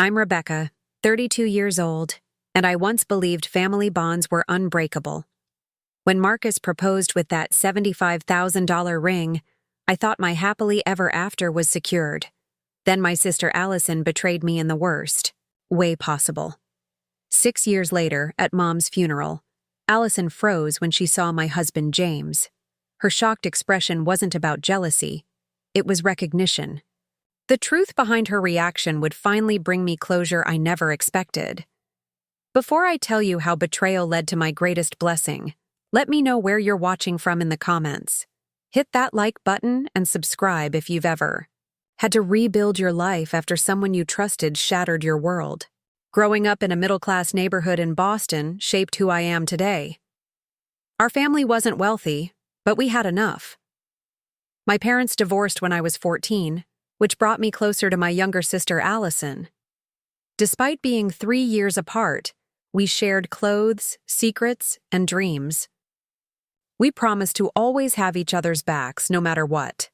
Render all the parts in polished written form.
I'm Rebecca, 32 years old, and I once believed family bonds were unbreakable. When Marcus proposed with that $75,000 ring, I thought my happily ever after was secured. Then my sister Allison betrayed me in the worst way possible. 6 years later, at Mom's funeral, Allison froze when she saw my husband James. Her shocked expression wasn't about jealousy, it was recognition. The truth behind her reaction would finally bring me closure I never expected. Before I tell you how betrayal led to my greatest blessing, let me know where you're watching from in the comments. Hit that like button and subscribe if you've ever had to rebuild your life after someone you trusted shattered your world. Growing up in a middle-class neighborhood in Boston shaped who I am today. Our family wasn't wealthy, but we had enough. My parents divorced when I was 14, which brought me closer to my younger sister Allison. Despite being 3 years apart, we shared clothes, secrets, and dreams. We promised to always have each other's backs no matter what.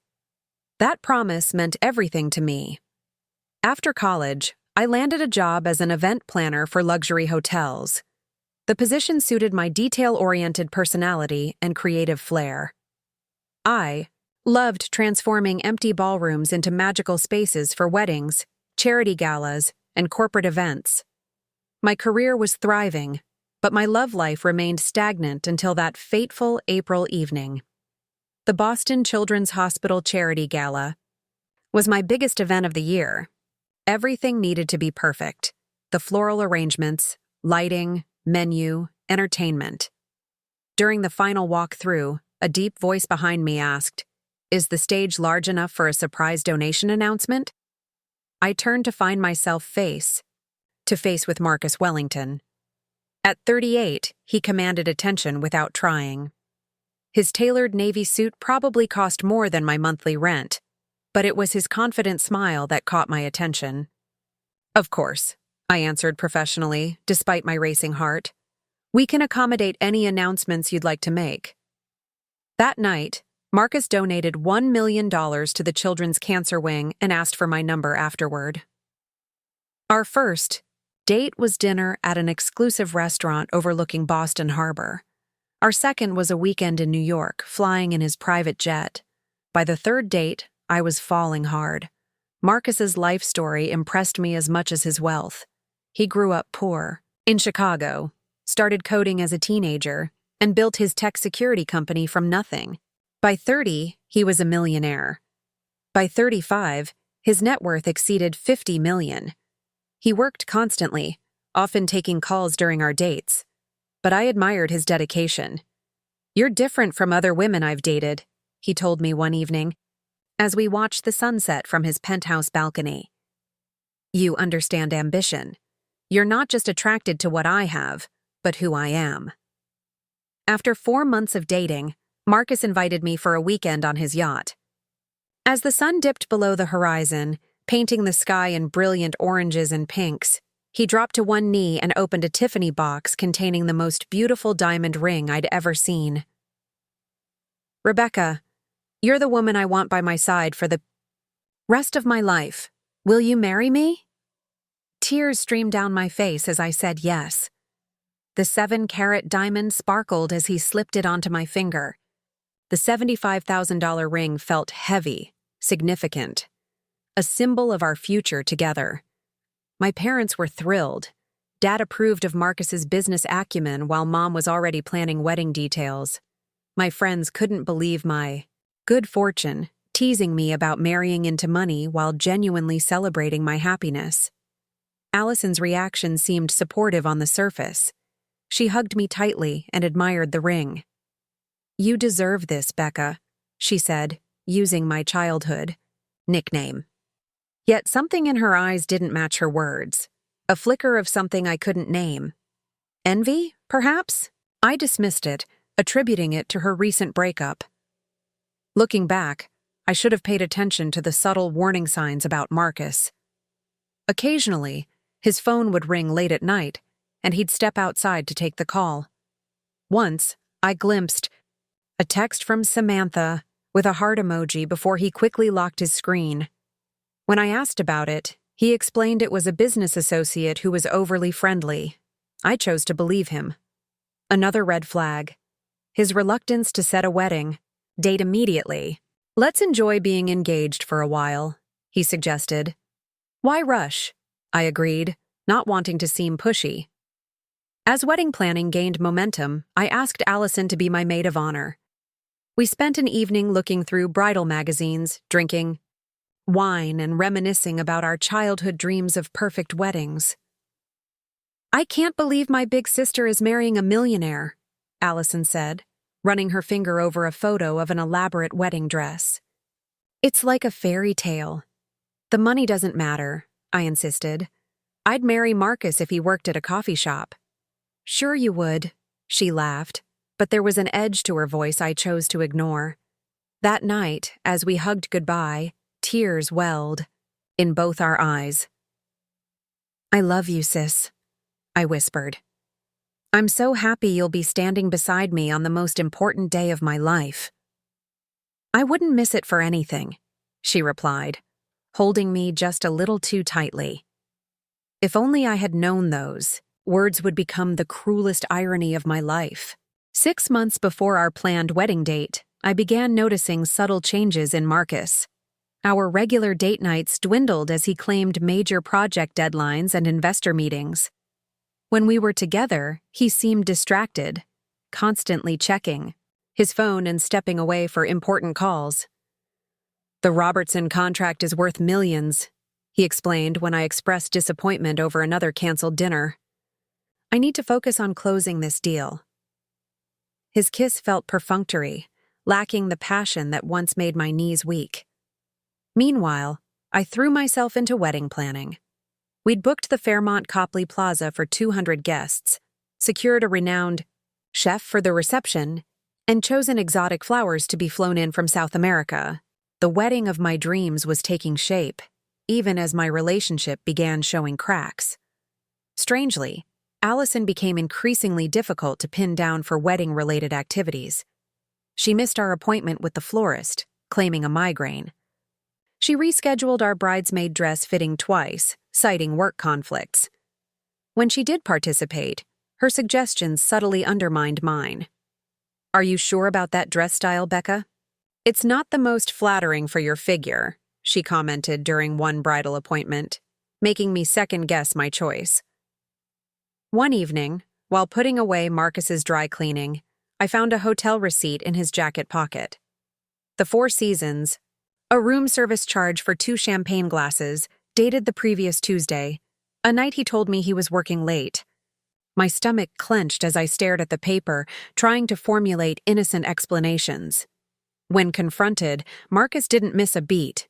That promise meant everything to me. After college, I landed a job as an event planner for luxury hotels. The position suited my detail-oriented personality and creative flair. I loved transforming empty ballrooms into magical spaces for weddings, charity galas, and corporate events. My career was thriving, but my love life remained stagnant until that fateful April evening. The Boston Children's Hospital Charity Gala was my biggest event of the year. Everything needed to be perfect: the floral arrangements, lighting, menu, entertainment. During the final walk-through, a deep voice behind me asked, "Is the stage large enough for a surprise donation announcement?" I turned to find myself face to face with Marcus Wellington. At 38, he commanded attention without trying. His tailored navy suit probably cost more than my monthly rent, but it was his confident smile that caught my attention. "Of course," I answered professionally, despite my racing heart. "We can accommodate any announcements you'd like to make." That night, Marcus donated $1 million to the Children's Cancer Wing and asked for my number afterward. Our first date was dinner at an exclusive restaurant overlooking Boston Harbor. Our second was a weekend in New York, flying in his private jet. By the third date, I was falling hard. Marcus's life story impressed me as much as his wealth. He grew up poor, in Chicago, started coding as a teenager, and built his tech security company from nothing. By 30, he was a millionaire. By 35, his net worth exceeded $50 million. He worked constantly, often taking calls during our dates. But I admired his dedication. "You're different from other women I've dated," he told me one evening, as we watched the sunset from his penthouse balcony. "You understand ambition. You're not just attracted to what I have, but who I am." After 4 months of dating, Marcus invited me for a weekend on his yacht. As the sun dipped below the horizon, painting the sky in brilliant oranges and pinks, he dropped to one knee and opened a Tiffany box containing the most beautiful diamond ring I'd ever seen. "Rebecca, you're the woman I want by my side for the rest of my life. Will you marry me?" Tears streamed down my face as I said yes. The 7-carat diamond sparkled as he slipped it onto my finger. The $75,000 ring felt heavy, significant, a symbol of our future together. My parents were thrilled. Dad approved of Marcus's business acumen while Mom was already planning wedding details. My friends couldn't believe my good fortune, teasing me about marrying into money while genuinely celebrating my happiness. Allison's reaction seemed supportive on the surface. She hugged me tightly and admired the ring. "You deserve this, Becca," she said, using my childhood nickname. Yet something in her eyes didn't match her words, a flicker of something I couldn't name. Envy, perhaps? I dismissed it, attributing it to her recent breakup. Looking back, I should have paid attention to the subtle warning signs about Marcus. Occasionally, his phone would ring late at night, and he'd step outside to take the call. Once, I glimpsed a text from Samantha with a heart emoji before he quickly locked his screen. When I asked about it, He explained it was a business associate who was overly friendly. I chose to believe him. Another red flag. His reluctance to set a wedding date immediately. "Let's enjoy being engaged for a while," he suggested. "Why rush?" I agreed, not wanting to seem pushy. As wedding planning gained momentum, I asked Allison to be my maid of honor. We spent an evening looking through bridal magazines, drinking wine and reminiscing about our childhood dreams of perfect weddings. "I can't believe my big sister is marrying a millionaire," Allison said, running her finger over a photo of an elaborate wedding dress. "It's like a fairy tale." "The money doesn't matter," I insisted. "I'd marry Marcus if he worked at a coffee shop." "Sure you would," she laughed, but there was an edge to her voice I chose to ignore. That night, as we hugged goodbye, tears welled in both our eyes. "I love you, sis," I whispered. "I'm so happy you'll be standing beside me on the most important day of my life." "I wouldn't miss it for anything," she replied, holding me just a little too tightly. If only I had known those words would become the cruelest irony of my life. 6 months before our planned wedding date, I began noticing subtle changes in Marcus. Our regular date nights dwindled as he claimed major project deadlines and investor meetings. When we were together, he seemed distracted, constantly checking his phone and stepping away for important calls. "The Robertson contract is worth millions," he explained when I expressed disappointment over another canceled dinner. "I need to focus on closing this deal." His kiss felt perfunctory, lacking the passion that once made my knees weak. Meanwhile, I threw myself into wedding planning. We'd booked the Fairmont Copley Plaza for 200 guests, secured a renowned chef for the reception, and chosen exotic flowers to be flown in from South America. The wedding of my dreams was taking shape, even as my relationship began showing cracks. Strangely, Allison became increasingly difficult to pin down for wedding-related activities. She missed our appointment with the florist, claiming a migraine. She rescheduled our bridesmaid dress fitting twice, citing work conflicts. When she did participate, her suggestions subtly undermined mine. "Are you sure about that dress style, Becca? It's not the most flattering for your figure," she commented during one bridal appointment, making me second-guess my choice. One evening, while putting away Marcus's dry cleaning, I found a hotel receipt in his jacket pocket. The Four Seasons, a room service charge for 2 champagne glasses, dated the previous Tuesday, a night he told me he was working late. My stomach clenched as I stared at the paper, trying to formulate innocent explanations. When confronted, Marcus didn't miss a beat.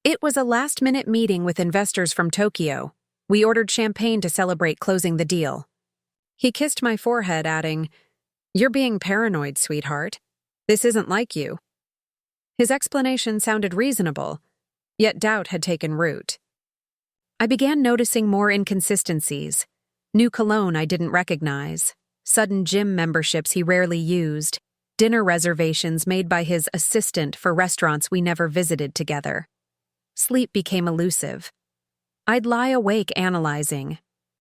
"It was a last-minute meeting with investors from Tokyo. We ordered champagne to celebrate closing the deal." He kissed my forehead, adding, "You're being paranoid, sweetheart. This isn't like you." His explanation sounded reasonable, yet doubt had taken root. I began noticing more inconsistencies. New cologne I didn't recognize, sudden gym memberships he rarely used, dinner reservations made by his assistant for restaurants we never visited together. Sleep became elusive. I'd lie awake analyzing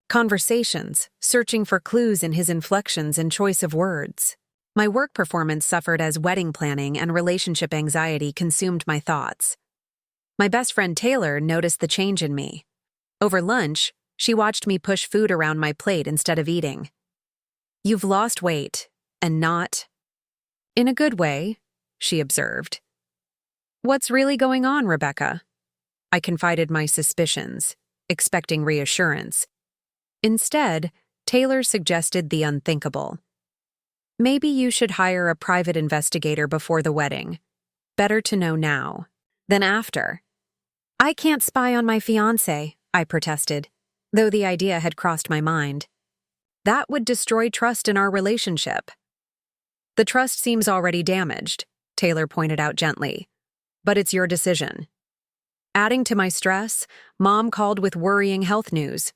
conversations, searching for clues in his inflections and choice of words. My work performance suffered as wedding planning and relationship anxiety consumed my thoughts. My best friend Taylor noticed the change in me. Over lunch, she watched me push food around my plate instead of eating. "You've lost weight, and not in a good way," she observed. "What's really going on, Rebecca?" I confided my suspicions, expecting reassurance. Instead, Taylor suggested the unthinkable. "Maybe you should hire a private investigator before the wedding. Better to know now than after." "I can't spy on my fiancé," I protested, though the idea had crossed my mind. "That would destroy trust in our relationship." "The trust seems already damaged," Taylor pointed out gently. "But it's your decision." Adding to my stress, Mom called with worrying health news.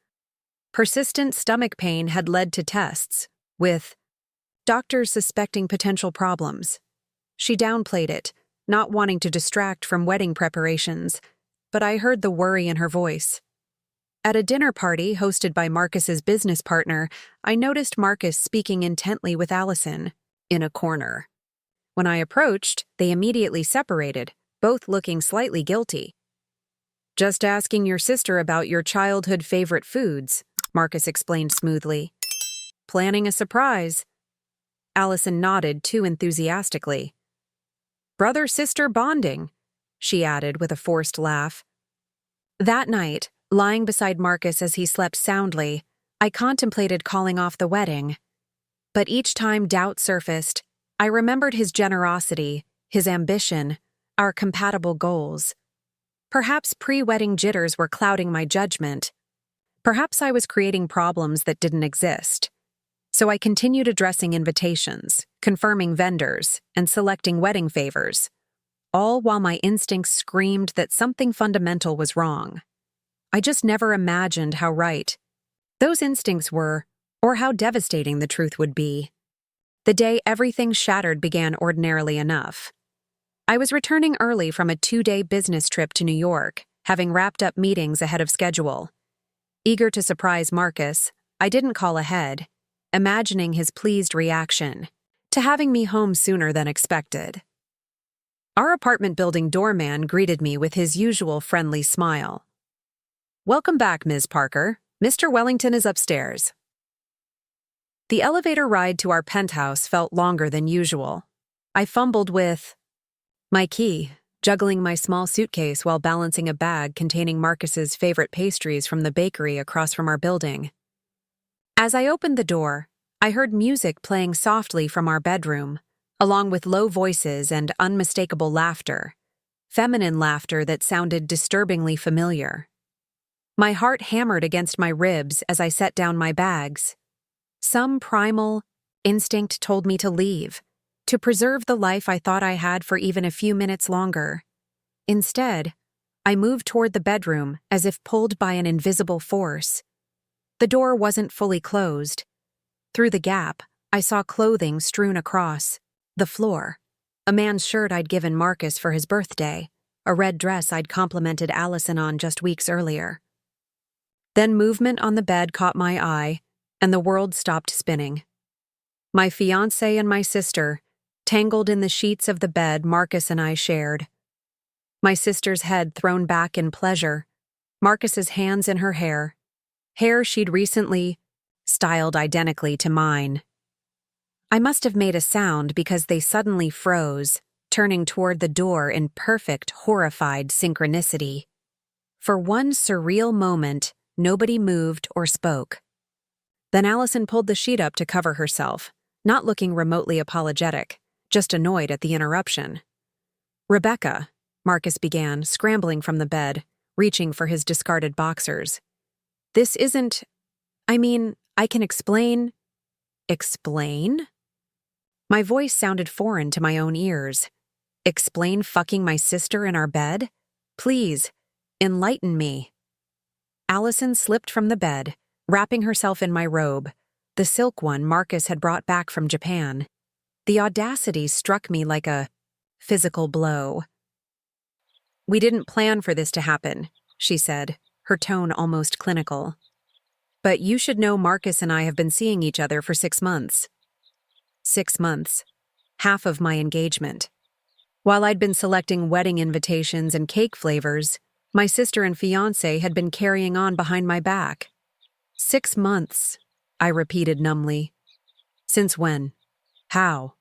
Persistent stomach pain had led to tests, with doctors suspecting potential problems. She downplayed it, not wanting to distract from wedding preparations. but I heard the worry in her voice. At a dinner party hosted by Marcus's business partner, I noticed Marcus speaking intently with Allison, in a corner. When I approached, they immediately separated, both looking slightly guilty. "Just asking your sister about your childhood favorite foods," Marcus explained smoothly. "Planning a surprise." Allison nodded too enthusiastically. "Brother-sister bonding," she added with a forced laugh. That night, lying beside Marcus as he slept soundly, I contemplated calling off the wedding. But each time doubt surfaced, I remembered his generosity, his ambition, our compatible goals. Perhaps pre-wedding jitters were clouding my judgment. Perhaps I was creating problems that didn't exist. So I continued addressing invitations, confirming vendors, and selecting wedding favors, all while my instincts screamed that something fundamental was wrong. I just never imagined how right those instincts were, or how devastating the truth would be. The day everything shattered began ordinarily enough. I was returning early from a 2-day business trip to New York, having wrapped up meetings ahead of schedule. Eager to surprise Marcus, I didn't call ahead, imagining his pleased reaction to having me home sooner than expected. Our apartment building doorman greeted me with his usual friendly smile. "Welcome back, Ms. Parker. Mr. Wellington is upstairs." The elevator ride to our penthouse felt longer than usual. I fumbled with my key, juggling my small suitcase while balancing a bag containing Marcus's favorite pastries from the bakery across from our building. As I opened the door, I heard music playing softly from our bedroom, along with low voices and unmistakable laughter, feminine laughter that sounded disturbingly familiar. My heart hammered against my ribs as I set down my bags. Some primal instinct told me to leave, to preserve the life I thought I had for even a few minutes longer. Instead, I moved toward the bedroom as if pulled by an invisible force. The door wasn't fully closed. Through the gap, I saw clothing strewn across the floor. A man's shirt I'd given Marcus for his birthday, a red dress I'd complimented Allison on just weeks earlier. Then movement on the bed caught my eye, and the world stopped spinning. My fiancé and my sister, tangled in the sheets of the bed Marcus and I shared. My sister's head thrown back in pleasure, Marcus's hands in her hair she'd recently styled identically to mine. I must have made a sound because they suddenly froze, turning toward the door in perfect, horrified synchronicity. For one surreal moment, nobody moved or spoke. Then Allison pulled the sheet up to cover herself, not looking remotely apologetic, just annoyed at the interruption. "Rebecca," Marcus began, scrambling from the bed, reaching for his discarded boxers. "This isn't... I can explain..." "Explain?" My voice sounded foreign to my own ears. "Explain fucking my sister in our bed? Please, enlighten me." Allison slipped from the bed, wrapping herself in my robe, the silk one Marcus had brought back from Japan. The audacity struck me like a physical blow. "We didn't plan for this to happen," she said, her tone almost clinical. "But you should know Marcus and I have been seeing each other for 6 months. 6 months. Half of my engagement. While I'd been selecting wedding invitations and cake flavors, my sister and fiancé had been carrying on behind my back. 6 months, I repeated numbly. Since when? How?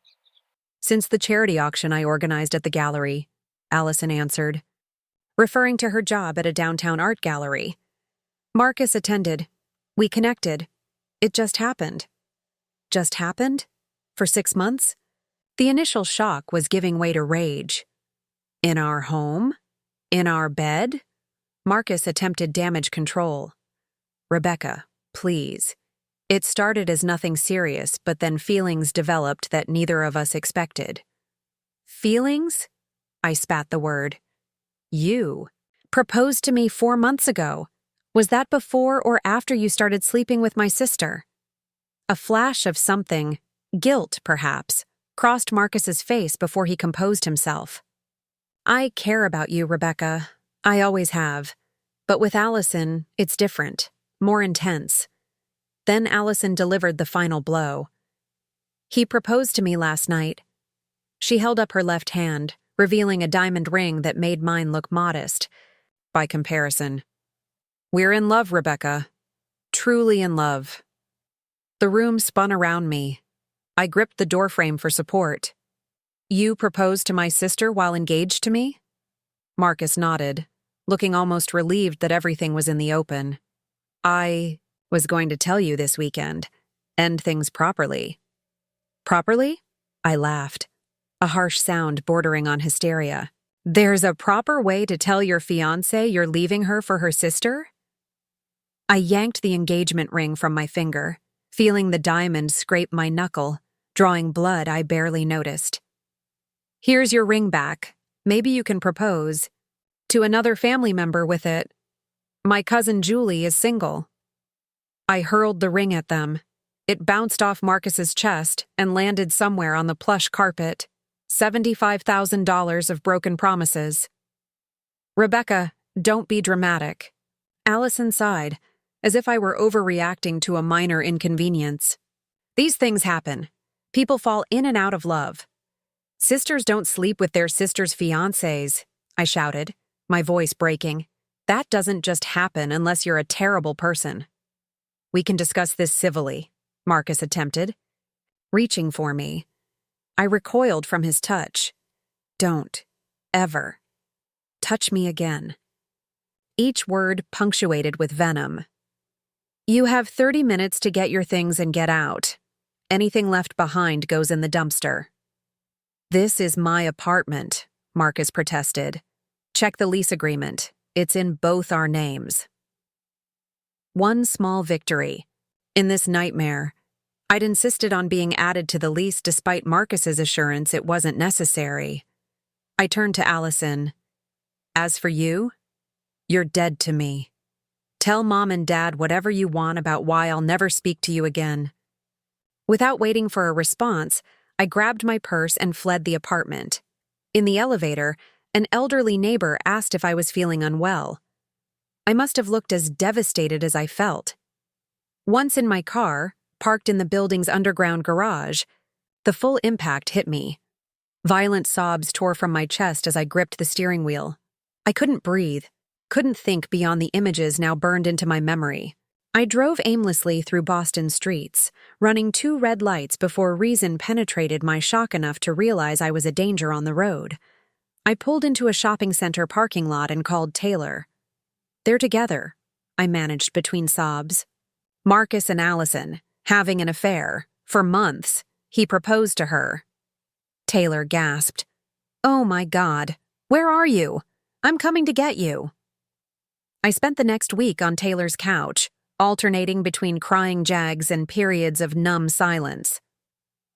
Since the charity auction I organized at the gallery, Allison answered, referring to her job at a downtown art gallery. Marcus attended. We connected. It just happened. Just happened? For 6 months? The initial shock was giving way to rage. In our home? In our bed? Marcus attempted damage control. Rebecca, please. It started as nothing serious, but then feelings developed that neither of us expected. Feelings? I spat the word. You proposed to me 4 months ago. Was that before or after you started sleeping with my sister? A flash of something, guilt perhaps, crossed Marcus's face before he composed himself. I care about you, Rebecca. I always have. But with Allison, it's different, more intense. Then Allison delivered the final blow. He proposed to me last night. She held up her left hand, revealing a diamond ring that made mine look modest by comparison. We're in love, Rebecca. Truly in love. The room spun around me. I gripped the doorframe for support. You proposed to my sister while engaged to me? Marcus nodded, looking almost relieved that everything was in the open. I was going to tell you this weekend. End things properly. Properly? I laughed, a harsh sound bordering on hysteria. There's a proper way to tell your fiancé you're leaving her for her sister? I yanked the engagement ring from my finger, feeling the diamond scrape my knuckle, drawing blood I barely noticed. Here's your ring back. Maybe you can propose to another family member with it. My cousin Julie is single. I hurled the ring at them. It bounced off Marcus's chest and landed somewhere on the plush carpet. $75,000 of broken promises. Rebecca, don't be dramatic. Allison sighed, as if I were overreacting to a minor inconvenience. These things happen. People fall in and out of love. Sisters don't sleep with their sisters' fiancés, I shouted, my voice breaking. That doesn't just happen unless you're a terrible person. We can discuss this civilly, Marcus attempted, reaching for me. I recoiled from his touch. Don't, ever, touch me again. Each word punctuated with venom. You have 30 minutes to get your things and get out. Anything left behind goes in the dumpster. This is my apartment, Marcus protested. Check the lease agreement. It's in both our names. One small victory. In this nightmare, I'd insisted on being added to the lease despite Marcus's assurance it wasn't necessary. I turned to Allison. As for you, you're dead to me. Tell Mom and Dad whatever you want about why I'll never speak to you again. Without waiting for a response, I grabbed my purse and fled the apartment. In the elevator, an elderly neighbor asked if I was feeling unwell. I must have looked as devastated as I felt. Once in my car, parked in the building's underground garage, the full impact hit me. Violent sobs tore from my chest as I gripped the steering wheel. I couldn't breathe, couldn't think beyond the images now burned into my memory. I drove aimlessly through Boston streets, running 2 red lights before reason penetrated my shock enough to realize I was a danger on the road. I pulled into a shopping center parking lot and called Taylor. They're together, I managed between sobs. Marcus and Allison, having an affair. For months, he proposed to her. Taylor gasped. Oh my God, where are you? I'm coming to get you. I spent the next week on Taylor's couch, alternating between crying jags and periods of numb silence.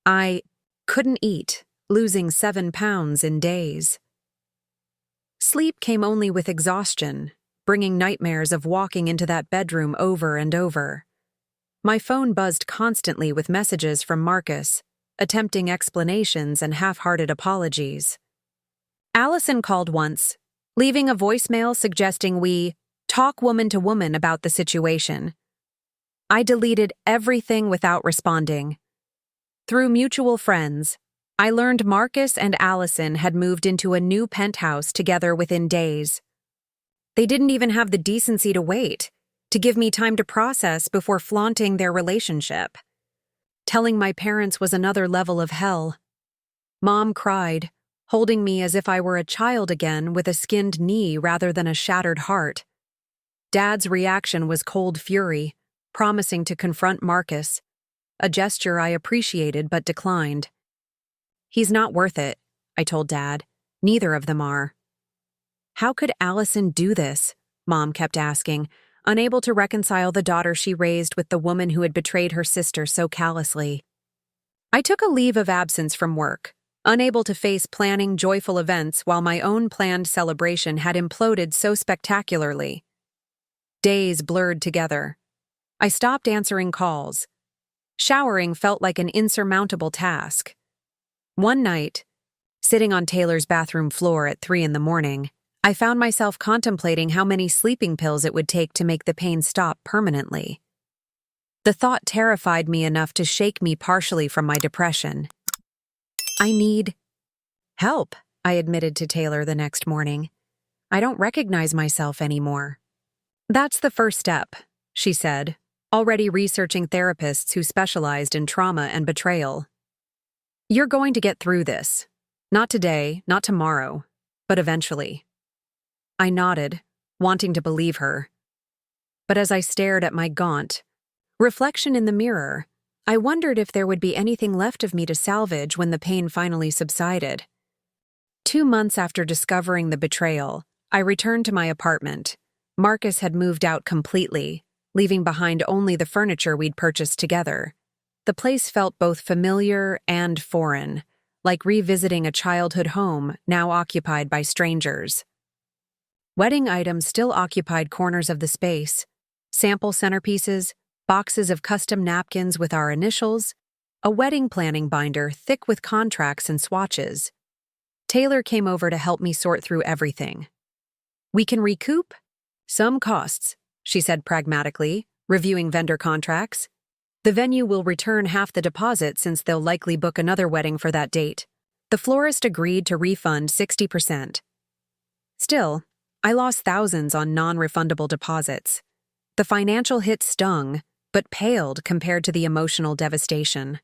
I couldn't eat, losing 7 pounds in days. Sleep came only with exhaustion, bringing nightmares of walking into that bedroom over and over. My phone buzzed constantly with messages from Marcus, attempting explanations and half-hearted apologies. Allison called once, leaving a voicemail suggesting we talk woman to woman about the situation. I deleted everything without responding. Through mutual friends, I learned Marcus and Allison had moved into a new penthouse together within days. They didn't even have the decency to wait, to give me time to process before flaunting their relationship. Telling my parents was another level of hell. Mom cried, holding me as if I were a child again with a skinned knee rather than a shattered heart. Dad's reaction was cold fury, promising to confront Marcus, a gesture I appreciated but declined. He's not worth it, I told Dad. Neither of them are. How could Allison do this? Mom kept asking, unable to reconcile the daughter she raised with the woman who had betrayed her sister so callously. I took a leave of absence from work, unable to face planning joyful events while my own planned celebration had imploded so spectacularly. Days blurred together. I stopped answering calls. Showering felt like an insurmountable task. One night, sitting on Taylor's bathroom floor at 3 a.m, I found myself contemplating how many sleeping pills it would take to make the pain stop permanently. The thought terrified me enough to shake me partially from my depression. I need help, I admitted to Taylor the next morning. I don't recognize myself anymore. That's the first step, she said, already researching therapists who specialized in trauma and betrayal. You're going to get through this. Not today, not tomorrow, but eventually. I nodded, wanting to believe her. But as I stared at my gaunt reflection in the mirror, I wondered if there would be anything left of me to salvage when the pain finally subsided. 2 months after discovering the betrayal, I returned to my apartment. Marcus had moved out completely, leaving behind only the furniture we'd purchased together. The place felt both familiar and foreign, like revisiting a childhood home now occupied by strangers. Wedding items still occupied corners of the space: sample centerpieces, boxes of custom napkins with our initials, a wedding planning binder thick with contracts and swatches. Taylor came over to help me sort through everything. We can recoup some costs, she said pragmatically, reviewing vendor contracts. The venue will return half the deposit since they'll likely book another wedding for that date. The florist agreed to refund 60%. Still, I lost thousands on non-refundable deposits. The financial hit stung, but paled compared to the emotional devastation.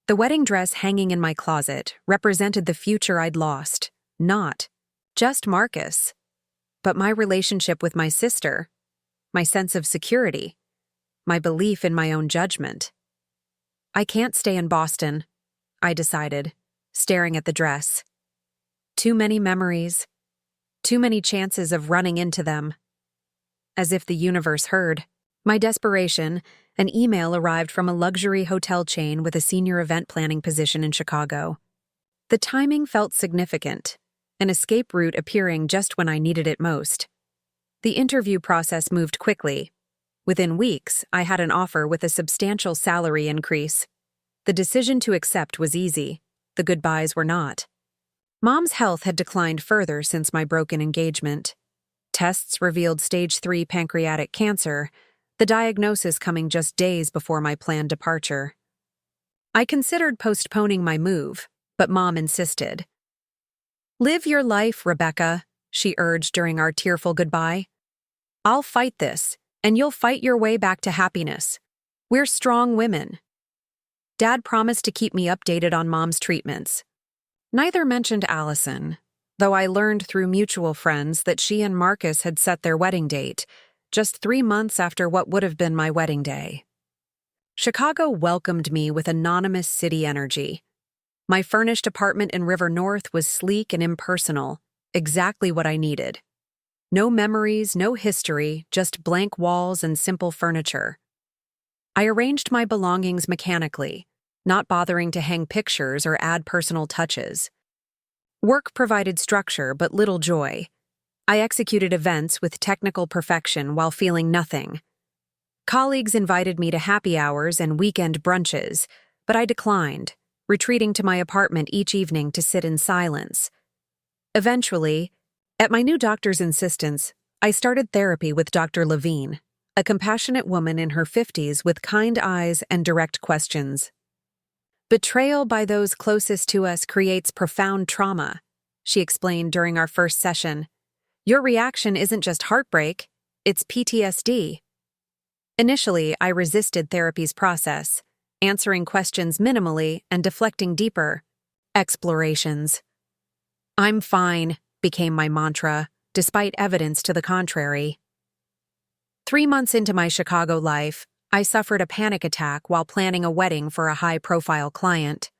The wedding dress hanging in my closet represented the future I'd lost, not just Marcus, but my relationship with my sister, my sense of security, my belief in my own judgment. I can't stay in Boston, I decided, staring at the dress. Too many memories, too many chances of running into them. As if the universe heard my desperation, an email arrived from a luxury hotel chain with a senior event planning position in Chicago. The timing felt significant, an escape route appearing just when I needed it most. The interview process moved quickly. Within weeks, I had an offer with a substantial salary increase. The decision to accept was easy. The goodbyes were not. Mom's health had declined further since my broken engagement. Tests revealed stage 3 pancreatic cancer, the diagnosis coming just days before my planned departure. I considered postponing my move, but Mom insisted. "Live your life, Rebecca," she urged during our tearful goodbye. "I'll fight this, and you'll fight your way back to happiness. We're strong women." Dad promised to keep me updated on Mom's treatments. Neither mentioned Allison, though I learned through mutual friends that she and Marcus had set their wedding date, just 3 months after what would have been my wedding day. Chicago welcomed me with anonymous city energy. My furnished apartment in River North was sleek and impersonal, exactly what I needed. No memories, no history, just blank walls and simple furniture. I arranged my belongings mechanically, not bothering to hang pictures or add personal touches. Work provided structure but little joy. I executed events with technical perfection while feeling nothing. Colleagues invited me to happy hours and weekend brunches, but I declined, retreating to my apartment each evening to sit in silence. Eventually, at my new doctor's insistence, I started therapy with Dr. Levine, a compassionate woman in her 50s with kind eyes and direct questions. "Betrayal by those closest to us creates profound trauma," she explained during our first session. "Your reaction isn't just heartbreak, it's PTSD." Initially, I resisted therapy's process, answering questions minimally and deflecting deeper explorations. "I'm fine," became my mantra, despite evidence to the contrary. 3 months into my Chicago life, I suffered a panic attack while planning a wedding for a high-profile client.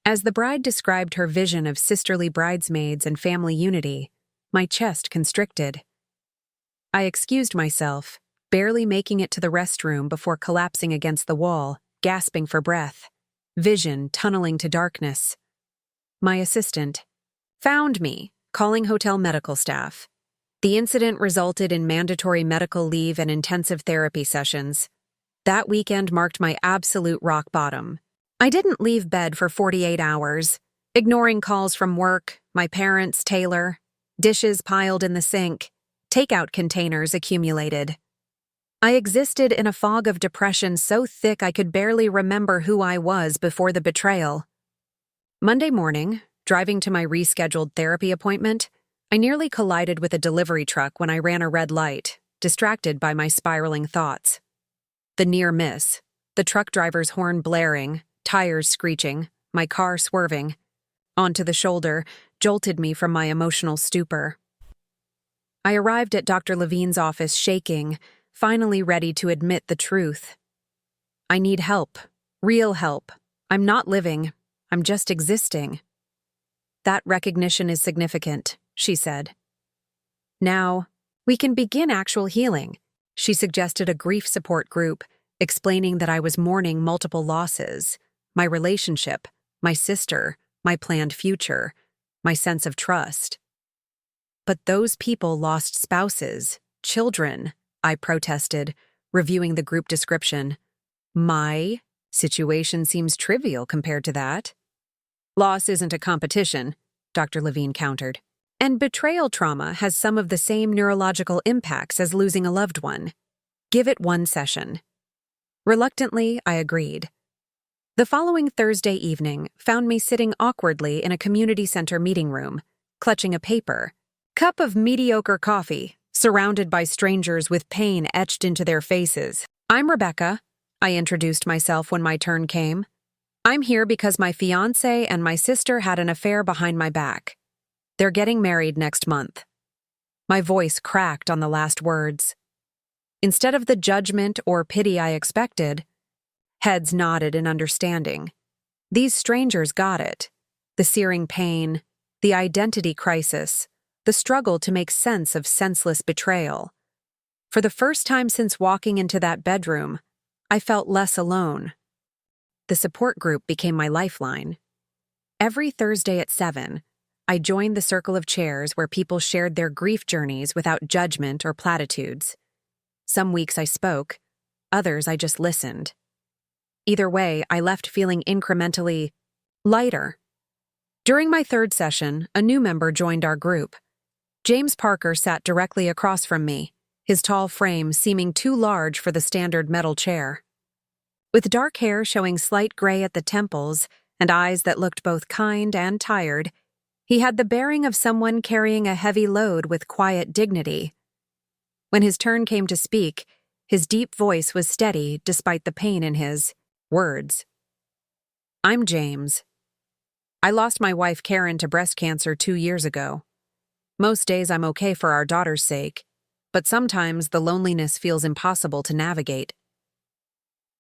As the bride described her vision of sisterly bridesmaids and family unity, my chest constricted. I excused myself, barely making it to the restroom before collapsing against the wall, gasping for breath, vision tunneling to darkness. My assistant found me, calling hotel medical staff. The incident resulted in mandatory medical leave and intensive therapy sessions. That weekend marked my absolute rock bottom. I didn't leave bed for 48 hours, ignoring calls from work, my parents, Taylor. Dishes piled in the sink, takeout containers accumulated. I existed in a fog of depression so thick I could barely remember who I was before the betrayal. Monday morning, driving to my rescheduled therapy appointment, I nearly collided with a delivery truck when I ran a red light, distracted by my spiraling thoughts. The near miss, the truck driver's horn blaring, tires screeching, my car swerving, onto the shoulder, jolted me from my emotional stupor. I arrived at Dr. Levine's office shaking, finally ready to admit the truth. I need help, real help. I'm not living, I'm just existing. That recognition is significant, she said. Now, we can begin actual healing. She suggested a grief support group, explaining that I was mourning multiple losses, my relationship, my sister, my planned future, my sense of trust. But those people lost spouses, children, I protested, reviewing the group description. My situation seems trivial compared to that. Loss isn't a competition, Dr. Levine countered. And betrayal trauma has some of the same neurological impacts as losing a loved one. Give it one session. Reluctantly, I agreed. The following Thursday evening found me sitting awkwardly in a community center meeting room, clutching a paper, cup of mediocre coffee, surrounded by strangers with pain etched into their faces. I'm Rebecca, I introduced myself when my turn came. I'm here because my fiancé and my sister had an affair behind my back. They're getting married next month. My voice cracked on the last words. Instead of the judgment or pity I expected, heads nodded in understanding. These strangers got it. The searing pain, the identity crisis, the struggle to make sense of senseless betrayal. For the first time since walking into that bedroom, I felt less alone. The support group became my lifeline. Every Thursday at 7, I joined the circle of chairs where people shared their grief journeys without judgment or platitudes. Some weeks I spoke, others I just listened. Either way, I left feeling incrementally lighter. During my third session, a new member joined our group. James Parker sat directly across from me, his tall frame seeming too large for the standard metal chair. With dark hair showing slight gray at the temples and eyes that looked both kind and tired, he had the bearing of someone carrying a heavy load with quiet dignity. When his turn came to speak, his deep voice was steady despite the pain in his words. I'm James. I lost my wife Karen to breast cancer 2 years ago. Most days I'm okay for our daughter's sake, but sometimes the loneliness feels impossible to navigate.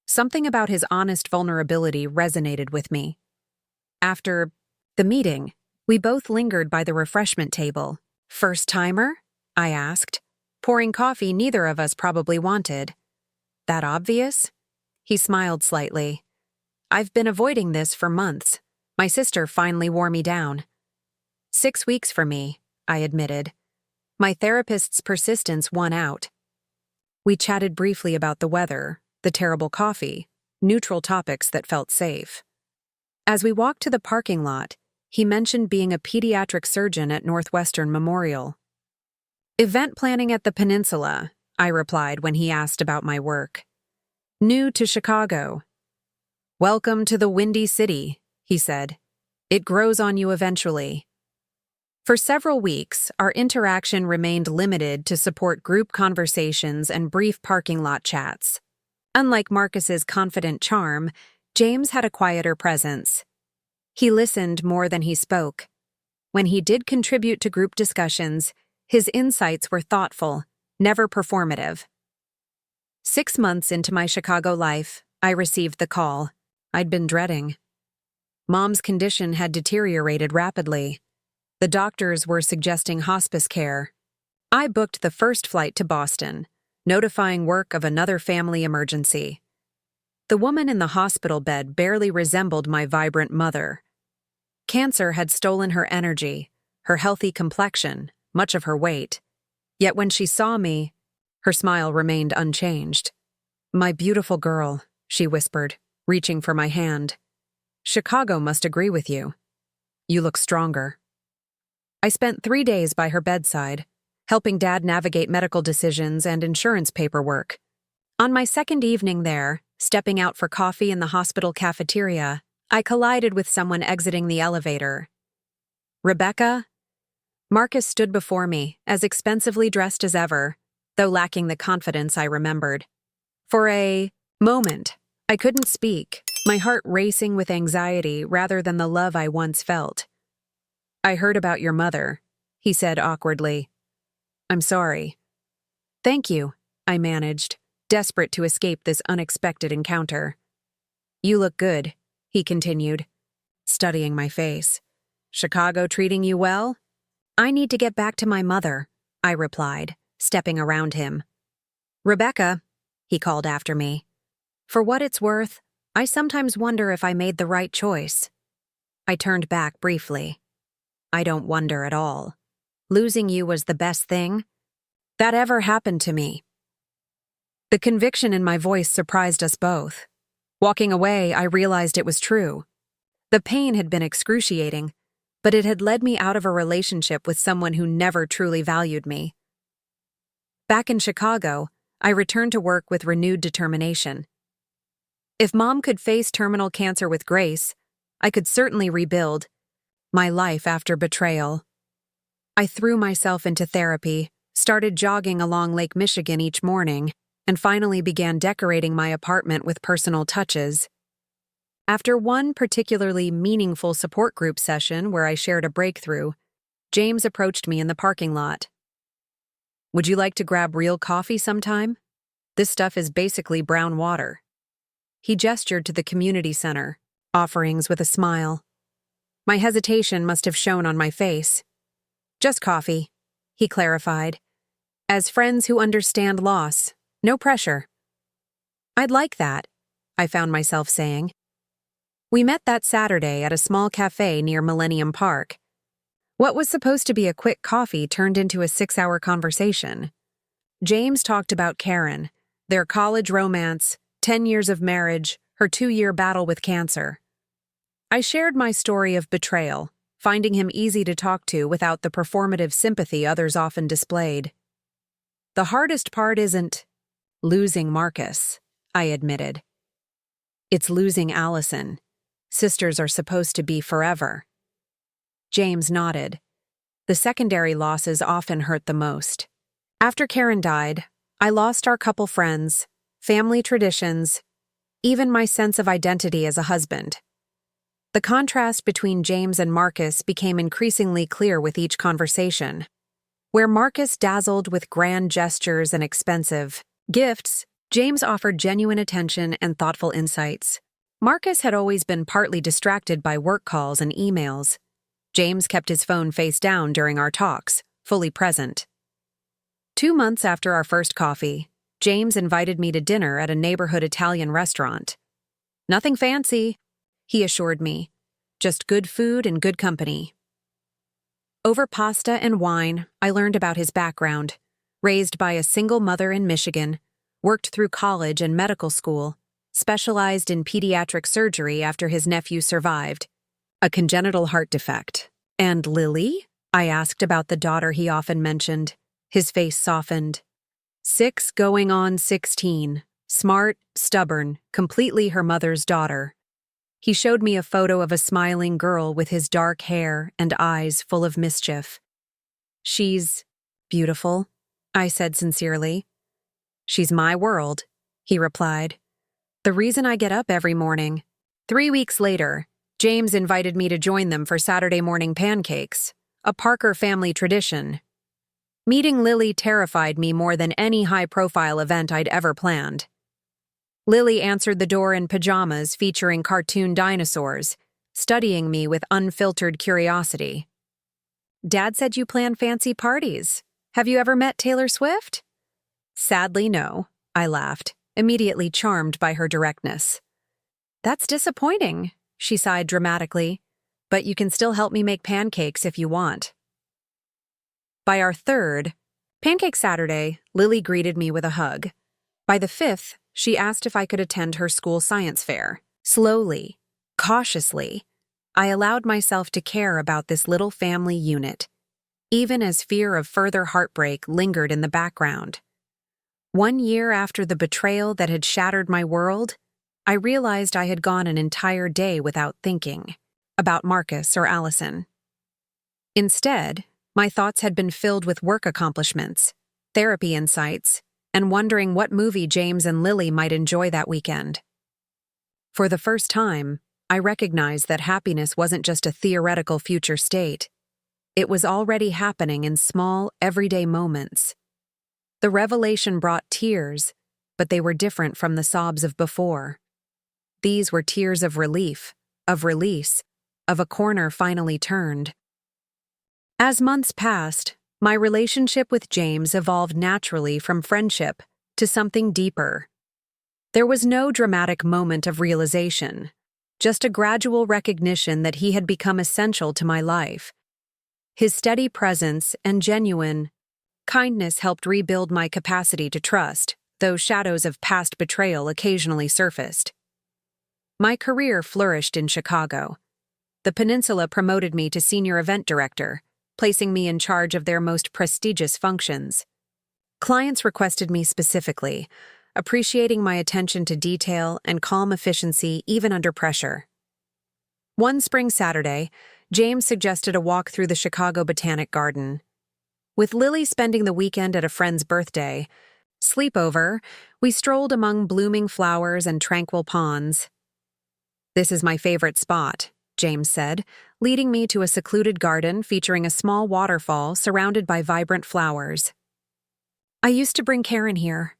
Something about his honest vulnerability resonated with me. After the meeting, we both lingered by the refreshment table. First timer? I asked, pouring coffee neither of us probably wanted. That obvious? He smiled slightly. I've been avoiding this for months. My sister finally wore me down. 6 weeks for me, I admitted. My therapist's persistence won out. We chatted briefly about the weather, the terrible coffee, neutral topics that felt safe. As we walked to the parking lot, he mentioned being a pediatric surgeon at Northwestern Memorial. Event planning at the Peninsula, I replied when he asked about my work. New to Chicago. Welcome to the Windy City, he said. It grows on you eventually. For several weeks, our interaction remained limited to support group conversations and brief parking lot chats. Unlike Marcus's confident charm, James had a quieter presence. He listened more than he spoke. When he did contribute to group discussions, his insights were thoughtful, never performative. 6 months into my Chicago life, I received the call I'd been dreading. Mom's condition had deteriorated rapidly. The doctors were suggesting hospice care. I booked the first flight to Boston, notifying work of another family emergency. The woman in the hospital bed barely resembled my vibrant mother. Cancer had stolen her energy, her healthy complexion, much of her weight. Yet when she saw me, her smile remained unchanged. My beautiful girl, she whispered, reaching for my hand. Chicago must agree with you. You look stronger. I spent 3 days by her bedside, helping Dad navigate medical decisions and insurance paperwork. On my second evening there, stepping out for coffee in the hospital cafeteria, I collided with someone exiting the elevator. Rebecca? Marcus stood before me, as expensively dressed as ever, though lacking the confidence I remembered. For a moment, I couldn't speak, my heart racing with anxiety rather than the love I once felt. "I heard about your mother," he said awkwardly. "I'm sorry." "Thank you," I managed, desperate to escape this unexpected encounter. "You look good," he continued, studying my face. "Chicago treating you well?" "I need to get back to my mother," I replied, stepping around him. "Rebecca," he called after me. "For what it's worth, I sometimes wonder if I made the right choice." I turned back briefly. "I don't wonder at all. Losing you was the best thing that ever happened to me." The conviction in my voice surprised us both. Walking away, I realized it was true. The pain had been excruciating, but it had led me out of a relationship with someone who never truly valued me. Back in Chicago, I returned to work with renewed determination. If Mom could face terminal cancer with grace, I could certainly rebuild my life after betrayal. I threw myself into therapy, started jogging along Lake Michigan each morning, and finally began decorating my apartment with personal touches. After one particularly meaningful support group session where I shared a breakthrough, James approached me in the parking lot. "Would you like to grab real coffee sometime? This stuff is basically brown water." He gestured to the community center, offerings with a smile. My hesitation must have shown on my face. "Just coffee," he clarified. "As friends who understand loss, no pressure." "I'd like that," I found myself saying. We met that Saturday at a small cafe near Millennium Park. What was supposed to be a quick coffee turned into a 6-hour conversation. James talked about Karen, their college romance, 10 years of marriage, her 2-year battle with cancer. I shared my story of betrayal, finding him easy to talk to without the performative sympathy others often displayed. "The hardest part isn't losing Marcus," I admitted. "It's losing Allison. Sisters are supposed to be forever." James nodded. "The secondary losses often hurt the most. After Karen died, I lost our couple friends, family traditions, even my sense of identity as a husband." The contrast between James and Marcus became increasingly clear with each conversation. Where Marcus dazzled with grand gestures and expensive gifts, James offered genuine attention and thoughtful insights. Marcus had always been partly distracted by work calls and emails. James kept his phone face down during our talks, fully present. 2 months after our first coffee, James invited me to dinner at a neighborhood Italian restaurant. "Nothing fancy," he assured me. "Just good food and good company." Over pasta and wine, I learned about his background. Raised by a single mother in Michigan, worked through college and medical school, specialized in pediatric surgery after his nephew survived a congenital heart defect. "And Lily?" I asked about the daughter he often mentioned. His face softened. 6 going on 16, smart, stubborn, completely her mother's daughter. He showed me a photo of a smiling girl with his dark hair and eyes full of mischief. "She's beautiful," I said sincerely. "She's my world," he replied. "The reason I get up every morning." 3 weeks later, James invited me to join them for Saturday morning pancakes, a Parker family tradition. Meeting Lily terrified me more than any high-profile event I'd ever planned. Lily answered the door in pajamas featuring cartoon dinosaurs, studying me with unfiltered curiosity. "Dad said you plan fancy parties. Have you ever met Taylor Swift?" "Sadly, no," I laughed, immediately charmed by her directness. "That's disappointing," she sighed dramatically, "but you can still help me make pancakes if you want." By our third, Pancake Saturday, Lily greeted me with a hug. By the 5th, she asked if I could attend her school science fair. Slowly, cautiously, I allowed myself to care about this little family unit, even as fear of further heartbreak lingered in the background. 1 year after the betrayal that had shattered my world, I realized I had gone an entire day without thinking about Marcus or Allison. Instead, my thoughts had been filled with work accomplishments, therapy insights, and wondering what movie James and Lily might enjoy that weekend. For the first time, I recognized that happiness wasn't just a theoretical future state. It was already happening in small, everyday moments. The revelation brought tears, but they were different from the sobs of before. These were tears of relief, of release, of a corner finally turned. As months passed, my relationship with James evolved naturally from friendship to something deeper. There was no dramatic moment of realization, just a gradual recognition that he had become essential to my life. His steady presence and genuine kindness helped rebuild my capacity to trust, though shadows of past betrayal occasionally surfaced. My career flourished in Chicago. The Peninsula promoted me to senior event director, placing me in charge of their most prestigious functions. Clients requested me specifically, appreciating my attention to detail and calm efficiency even under pressure. One spring Saturday, James suggested a walk through the Chicago Botanic Garden. With Lily spending the weekend at a friend's birthday sleepover, we strolled among blooming flowers and tranquil ponds. "This is my favorite spot," James said, leading me to a secluded garden featuring a small waterfall surrounded by vibrant flowers. "I used to bring Karen here.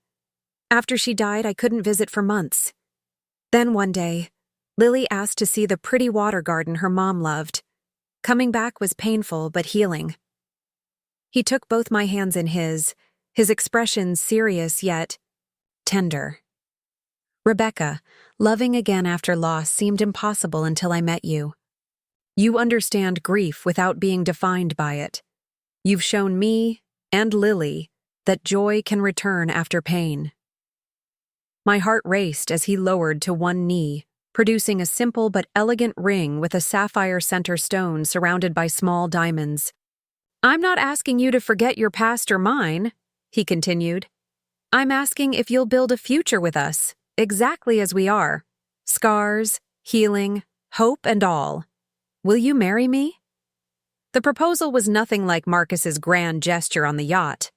After she died, I couldn't visit for months. Then one day, Lily asked to see the pretty water garden her mom loved. Coming back was painful but healing." He took both my hands in his expression serious yet tender. "Rebecca, loving again after loss seemed impossible until I met you. You understand grief without being defined by it. You've shown me, and Lily, that joy can return after pain." My heart raced as he lowered to one knee, producing a simple but elegant ring with a sapphire center stone surrounded by small diamonds. "I'm not asking you to forget your past or mine," he continued. "I'm asking if you'll build a future with us, exactly as we are. Scars, healing, hope, and all. Will you marry me?" The proposal was nothing like Marcus's grand gesture on the yacht.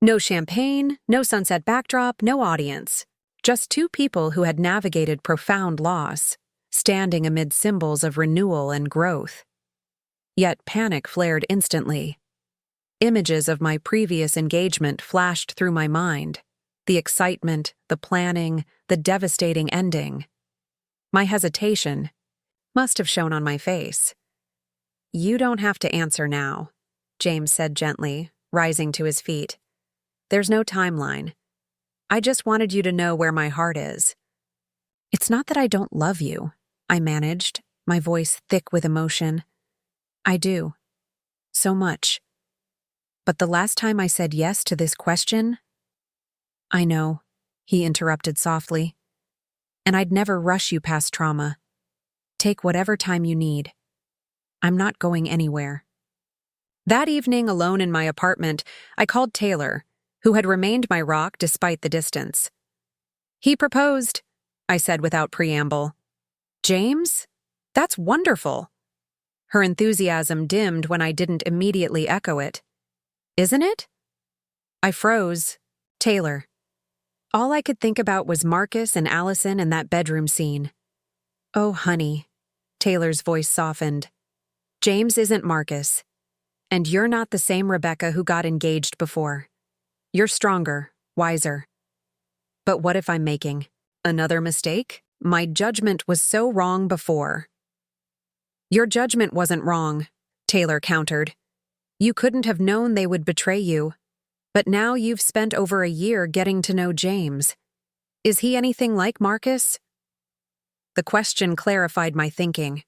No champagne, no sunset backdrop, no audience. Just two people who had navigated profound loss, standing amid symbols of renewal and growth. Yet panic flared instantly. Images of my previous engagement flashed through my mind. The excitement, the planning, the devastating ending. My hesitation must have shown on my face. "You don't have to answer now," James said gently, rising to his feet. "There's no timeline. I just wanted you to know where my heart is." "It's not that I don't love you," I managed, my voice thick with emotion. "I do. So much. But the last time I said yes to this question—" "I know," he interrupted softly. "And I'd never rush you past trauma. Take whatever time you need. I'm not going anywhere." That evening, alone in my apartment, I called Taylor, who had remained my rock despite the distance. "He proposed," I said without preamble. "James? That's wonderful." Her enthusiasm dimmed when I didn't immediately echo it. "Isn't it?" I froze. "Taylor." All I could think about was Marcus and Allison and that bedroom scene. "Oh, honey." Taylor's voice softened. "James isn't Marcus. And you're not the same Rebecca who got engaged before. You're stronger, wiser. But what if I'm making another mistake? My judgment was so wrong before." "Your judgment wasn't wrong," Taylor countered. "You couldn't have known they would betray you. But now you've spent over a year getting to know James. Is he anything like Marcus?" The question clarified my thinking.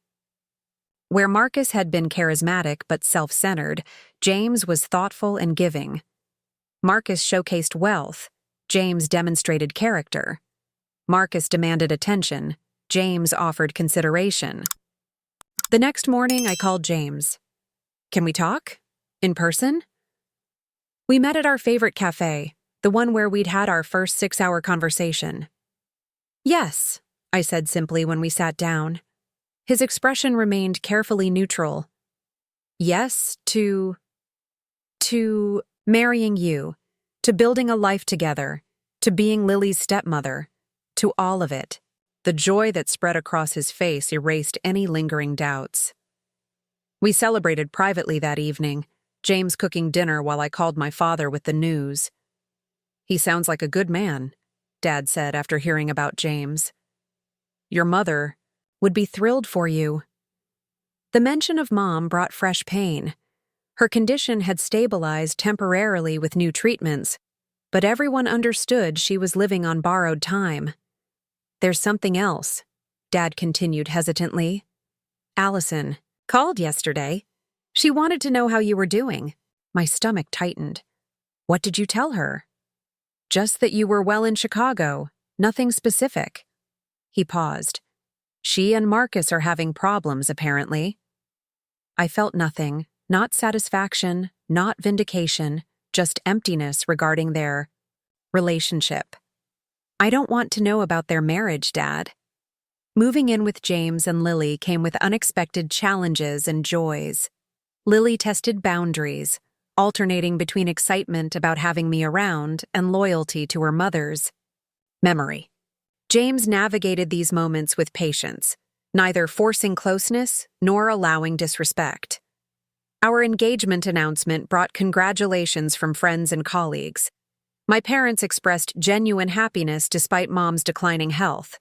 Where Marcus had been charismatic but self-centered, James was thoughtful and giving. Marcus showcased wealth. James demonstrated character. Marcus demanded attention. James offered consideration. The next morning, I called James. "Can we talk?" In person? We met at our favorite cafe, the one where we'd had our first 6-hour conversation. Yes, I said simply when we sat down. His expression remained carefully neutral. Yes, to marrying you, to building a life together, to being Lily's stepmother, to all of it. The joy that spread across his face erased any lingering doubts. We celebrated privately that evening, James cooking dinner while I called my father with the news. He sounds like a good man, Dad said after hearing about James. Your mother would be thrilled for you. The mention of Mom brought fresh pain. Her condition had stabilized temporarily with new treatments, but everyone understood she was living on borrowed time. There's something else, Dad continued hesitantly. Allison called yesterday. She wanted to know how you were doing. My stomach tightened. What did you tell her? Just that you were well in Chicago, nothing specific. He paused. She and Marcus are having problems, apparently. I felt nothing, not satisfaction, not vindication, just emptiness regarding their relationship. I don't want to know about their marriage, Dad. Moving in with James and Lily came with unexpected challenges and joys. Lily tested boundaries, alternating between excitement about having me around and loyalty to her mother's memory. James navigated these moments with patience, neither forcing closeness nor allowing disrespect. Our engagement announcement brought congratulations from friends and colleagues. My parents expressed genuine happiness despite Mom's declining health.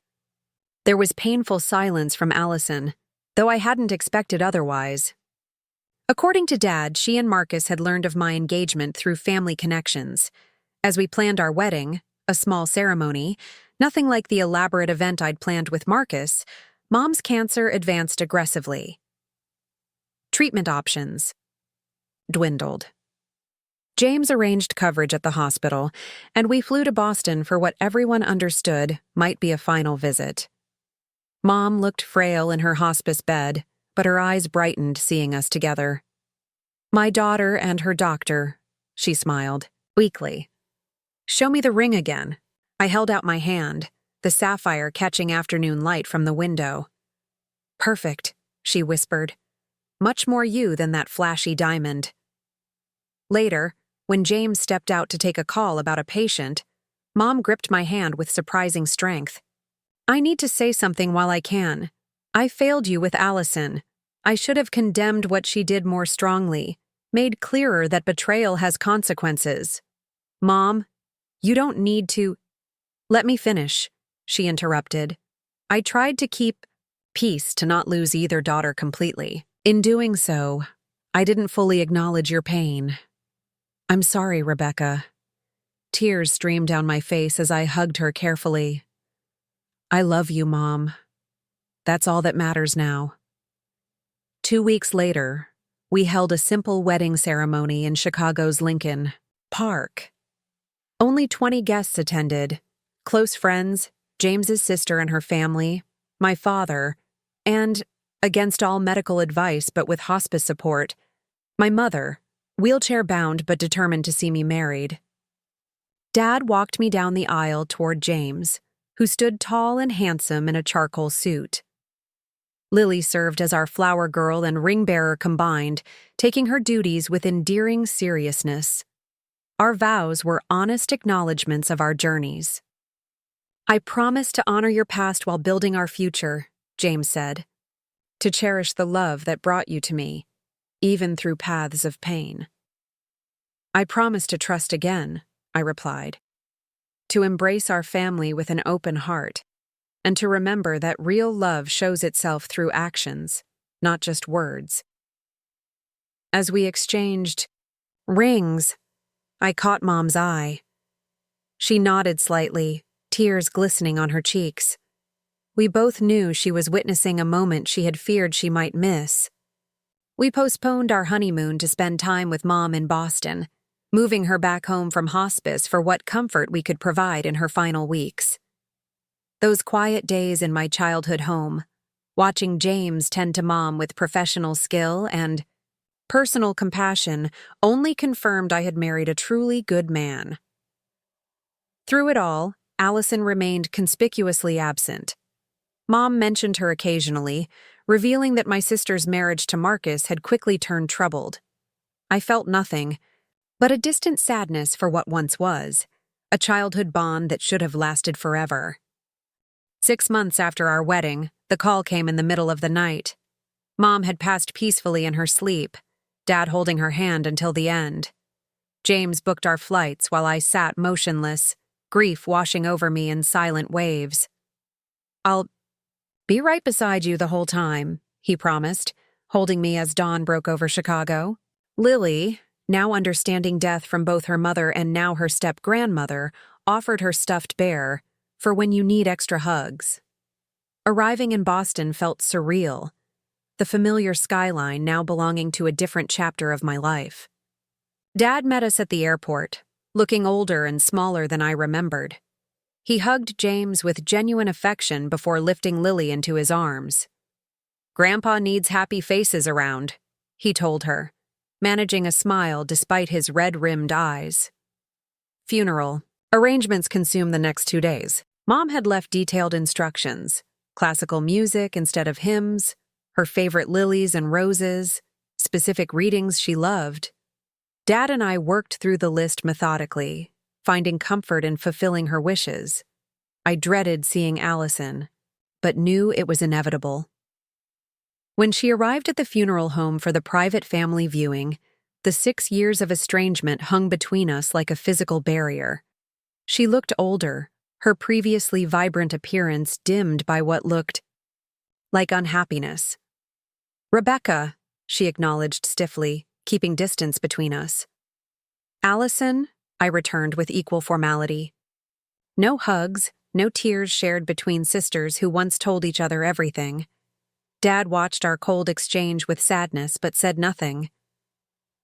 There was painful silence from Allison, though I hadn't expected otherwise. According to Dad, she and Marcus had learned of my engagement through family connections. As we planned our wedding, a small ceremony, nothing like the elaborate event I'd planned with Marcus, Mom's cancer advanced aggressively. Treatment options dwindled. James arranged coverage at the hospital, and we flew to Boston for what everyone understood might be a final visit. Mom looked frail in her hospice bed, but her eyes brightened seeing us together. My daughter and her doctor, she smiled, weakly. Show me the ring again. I held out my hand, the sapphire catching afternoon light from the window. Perfect, she whispered. Much more you than that flashy diamond. Later, when James stepped out to take a call about a patient, Mom gripped my hand with surprising strength. I need to say something while I can. I failed you with Allison. I should have condemned what she did more strongly, made clearer that betrayal has consequences. Mom, you don't need to— Let me finish, she interrupted. I tried to keep peace to not lose either daughter completely. In doing so, I didn't fully acknowledge your pain. I'm sorry, Rebecca. Tears streamed down my face as I hugged her carefully. I love you, Mom. That's all that matters now. 2 weeks later, we held a simple wedding ceremony in Chicago's Lincoln Park. Only 20 guests attended, close friends, James's sister and her family, my father, and, against all medical advice but with hospice support, my mother, wheelchair-bound but determined to see me married. Dad walked me down the aisle toward James, who stood tall and handsome in a charcoal suit. Lily served as our flower girl and ring-bearer combined, taking her duties with endearing seriousness. Our vows were honest acknowledgments of our journeys. I promise to honor your past while building our future, James said, to cherish the love that brought you to me, even through paths of pain. I promise to trust again, I replied, to embrace our family with an open heart, and to remember that real love shows itself through actions, not just words. As we exchanged rings, I caught Mom's eye. She nodded slightly, tears glistening on her cheeks. We both knew she was witnessing a moment she had feared she might miss. We postponed our honeymoon to spend time with Mom in Boston, moving her back home from hospice for what comfort we could provide in her final weeks. Those quiet days in my childhood home, watching James tend to Mom with professional skill and Personal compassion only confirmed I had married a truly good man. Through it all, Allison remained conspicuously absent. Mom mentioned her occasionally, revealing that my sister's marriage to Marcus had quickly turned troubled. I felt nothing, but a distant sadness for what once was, a childhood bond that should have lasted forever. 6 months after our wedding, the call came in the middle of the night. Mom had passed peacefully in her sleep, Dad holding her hand until the end. James booked our flights while I sat motionless, grief washing over me in silent waves. "I'll be right beside you the whole time," he promised, holding me as dawn broke over Chicago. Lily, now understanding death from both her mother and now her step-grandmother, offered her stuffed bear for when you need extra hugs. Arriving in Boston felt surreal, the familiar skyline now belonging to a different chapter of my life. Dad met us at the airport, looking older and smaller than I remembered. He hugged James with genuine affection before lifting Lily into his arms. "Grandpa needs happy faces around," he told her, managing a smile despite his red-rimmed eyes. Funeral. Arrangements consumed the next 2 days. Mom had left detailed instructions: classical music instead of hymns, her favorite lilies and roses, specific readings she loved. Dad and I worked through the list methodically, finding comfort in fulfilling her wishes. I dreaded seeing Allison, but knew it was inevitable. When she arrived at the funeral home for the private family viewing, the 6 years of estrangement hung between us like a physical barrier. She looked older, her previously vibrant appearance dimmed by what looked like unhappiness. "Rebecca," she acknowledged stiffly, keeping distance between us. "Allison," I returned with equal formality. No hugs, no tears shared between sisters who once told each other everything. Dad watched our cold exchange with sadness but said nothing.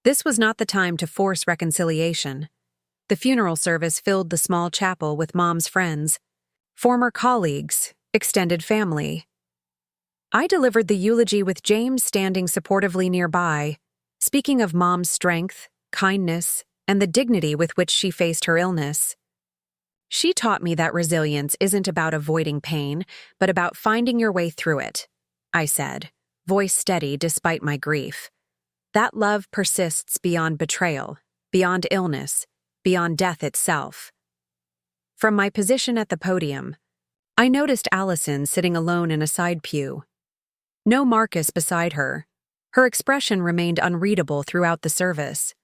This was not the time to force reconciliation. The funeral service filled the small chapel with Mom's friends, former colleagues, extended family. I delivered the eulogy with James standing supportively nearby, speaking of Mom's strength, kindness, and the dignity with which she faced her illness. "She taught me that resilience isn't about avoiding pain, but about finding your way through it," I said, voice steady despite my grief. "That love persists beyond betrayal, beyond illness, beyond death itself." From my position at the podium, I noticed Allison sitting alone in a side pew. No Marcus beside her. Her expression remained unreadable throughout the service.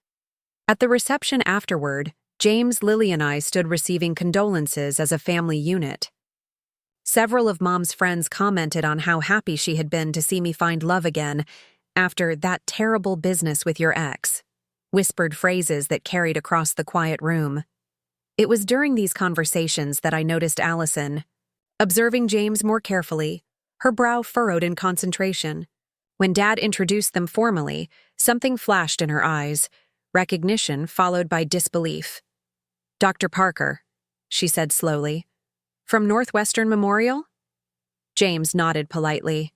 At the reception afterward, James, Lily, and I stood receiving condolences as a family unit. Several of Mom's friends commented on how happy she had been to see me find love again after "that terrible business with your ex," whispered phrases that carried across the quiet room. It was during these conversations that I noticed Allison, observing James more carefully, her brow furrowed in concentration. When Dad introduced them formally, something flashed in her eyes, recognition followed by disbelief. "Dr. Parker," she said slowly. "From Northwestern Memorial?" James nodded politely.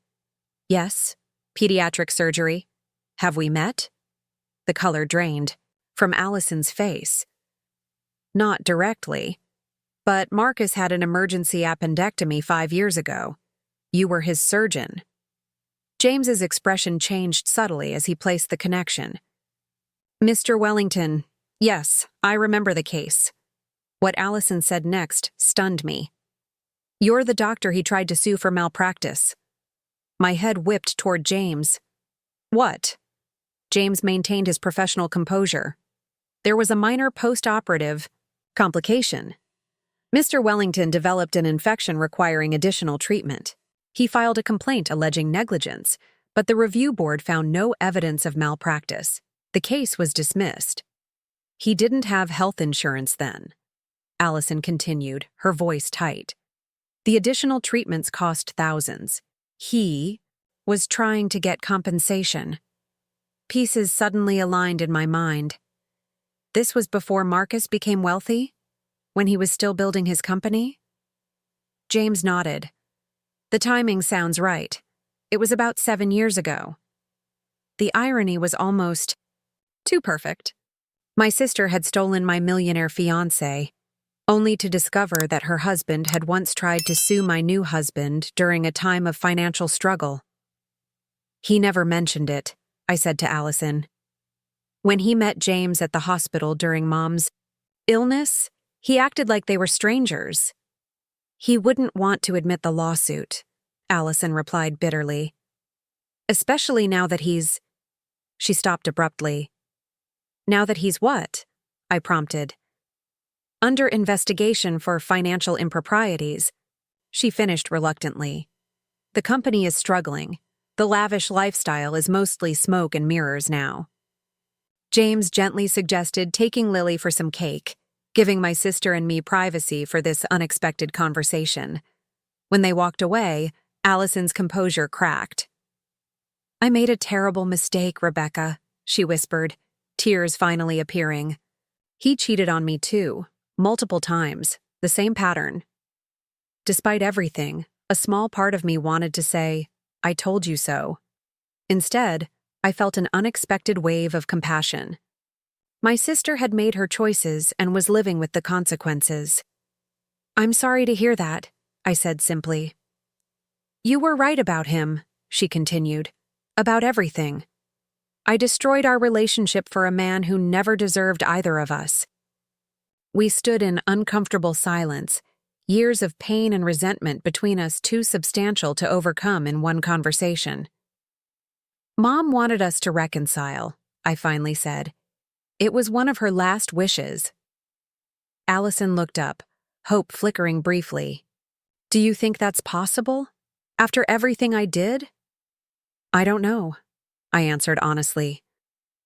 "Yes, pediatric surgery. Have we met?" The color drained from Allison's face. "Not directly, but Marcus had an emergency appendectomy 5 years ago. You were his surgeon." James's expression changed subtly as he placed the connection. "Mr. Wellington, yes, I remember the case." What Allison said next stunned me. "You're the doctor he tried to sue for malpractice." My head whipped toward James. "What?" James maintained his professional composure. "There was a minor post-operative complication. Mr. Wellington developed an infection requiring additional treatment. He filed a complaint alleging negligence, but the review board found no evidence of malpractice. The case was dismissed. He didn't have health insurance then," Allison continued, her voice tight. "The additional treatments cost thousands. He was trying to get compensation." Pieces suddenly aligned in my mind. This was before Marcus became wealthy? When he was still building his company? James nodded. "The timing sounds right. It was about 7 years ago." The irony was almost too perfect. My sister had stolen my millionaire fiancé, only to discover that her husband had once tried to sue my new husband during a time of financial struggle. He never mentioned it, I said to Allison. When he met James at the hospital during Mom's illness, he acted like they were strangers. He wouldn't want to admit the lawsuit, Allison replied bitterly. Especially now that he's… She stopped abruptly. Now that he's what? I prompted. Under investigation for financial improprieties, she finished reluctantly. The company is struggling. The lavish lifestyle is mostly smoke and mirrors now. James gently suggested taking Lily for some cake, giving my sister and me privacy for this unexpected conversation. When they walked away, Allison's composure cracked. I made a terrible mistake, Rebecca, she whispered, tears finally appearing. He cheated on me too, multiple times, the same pattern. Despite everything, a small part of me wanted to say, I told you so. Instead, I felt an unexpected wave of compassion. My sister had made her choices and was living with the consequences. I'm sorry to hear that, I said simply. You were right about him, she continued. About everything. I destroyed our relationship for a man who never deserved either of us. We stood in uncomfortable silence, years of pain and resentment between us too substantial to overcome in one conversation. Mom wanted us to reconcile, I finally said. It was one of her last wishes. Allison looked up, hope flickering briefly. Do you think that's possible? After everything I did? I don't know, I answered honestly.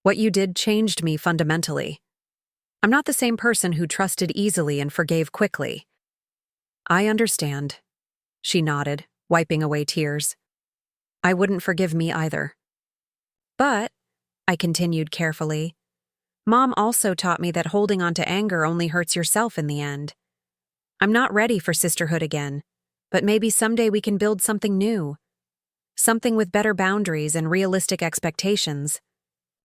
What you did changed me fundamentally. I'm not the same person who trusted easily and forgave quickly. I understand, she nodded, wiping away tears. I wouldn't forgive me either. But, I continued carefully, Mom also taught me that holding on to anger only hurts yourself in the end. I'm not ready for sisterhood again, but maybe someday we can build something new. Something with better boundaries and realistic expectations.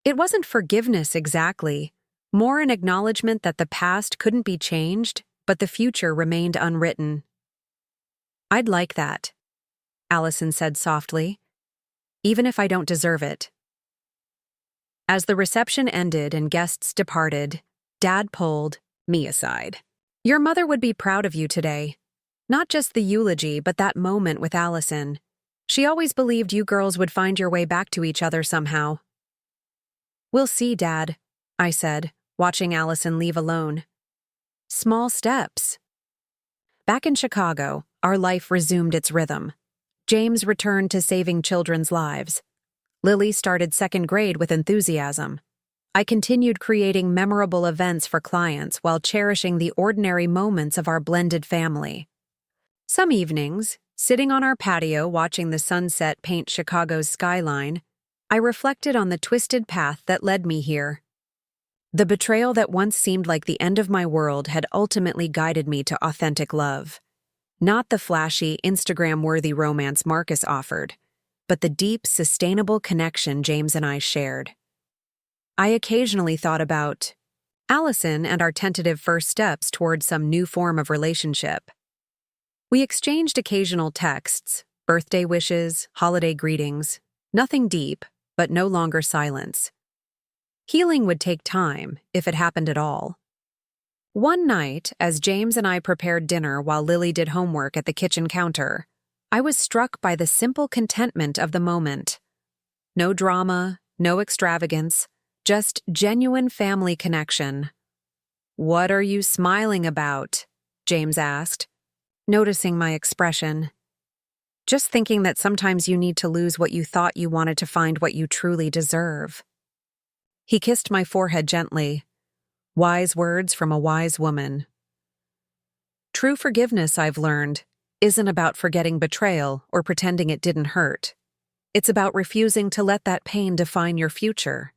It wasn't forgiveness exactly, more an acknowledgement that the past couldn't be changed, but the future remained unwritten. I'd like that, Allison said softly, even if I don't deserve it. As the reception ended and guests departed, Dad pulled me aside. Your mother would be proud of you today. Not just the eulogy, but that moment with Allison. She always believed you girls would find your way back to each other somehow. We'll see, Dad, I said, watching Allison leave alone. Small steps. Back in Chicago, our life resumed its rhythm. James returned to saving children's lives. Lily started second grade with enthusiasm. I continued creating memorable events for clients while cherishing the ordinary moments of our blended family. Some evenings, sitting on our patio watching the sunset paint Chicago's skyline, I reflected on the twisted path that led me here. The betrayal that once seemed like the end of my world had ultimately guided me to authentic love. Not the flashy, Instagram-worthy romance Marcus offered, but the deep, sustainable connection James and I shared. I occasionally thought about Allison and our tentative first steps toward some new form of relationship. We exchanged occasional texts, birthday wishes, holiday greetings, nothing deep, but no longer silence. Healing would take time, if it happened at all. One night, as James and I prepared dinner while Lily did homework at the kitchen counter, I was struck by the simple contentment of the moment. No drama, no extravagance, just genuine family connection. What are you smiling about? James asked, noticing my expression. Just thinking that sometimes you need to lose what you thought you wanted to find what you truly deserve. He kissed my forehead gently. Wise words from a wise woman. True forgiveness, I've learned, isn't about forgetting betrayal or pretending it didn't hurt. It's about refusing to let that pain define your future.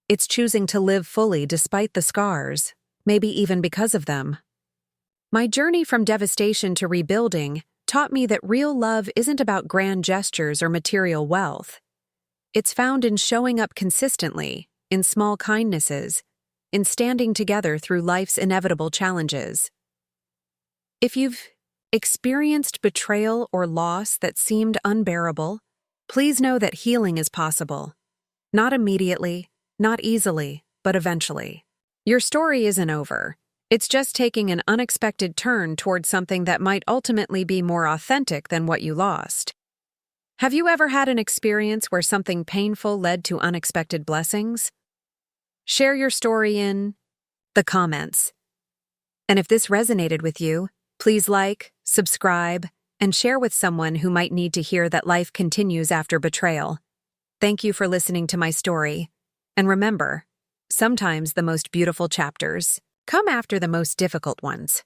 It's choosing to live fully despite the scars, maybe even because of them. My journey from devastation to rebuilding taught me that real love isn't about grand gestures or material wealth. It's found in showing up consistently, in small kindnesses, in standing together through life's inevitable challenges. If you've experienced betrayal or loss that seemed unbearable, please know that healing is possible. Not immediately, not easily, but eventually. Your story isn't over. It's just taking an unexpected turn towards something that might ultimately be more authentic than what you lost. Have you ever had an experience where something painful led to unexpected blessings? Share your story in the comments. And if this resonated with you, please like, subscribe, and share with someone who might need to hear that life continues after betrayal. Thank you for listening to my story. And remember, sometimes the most beautiful chapters come after the most difficult ones.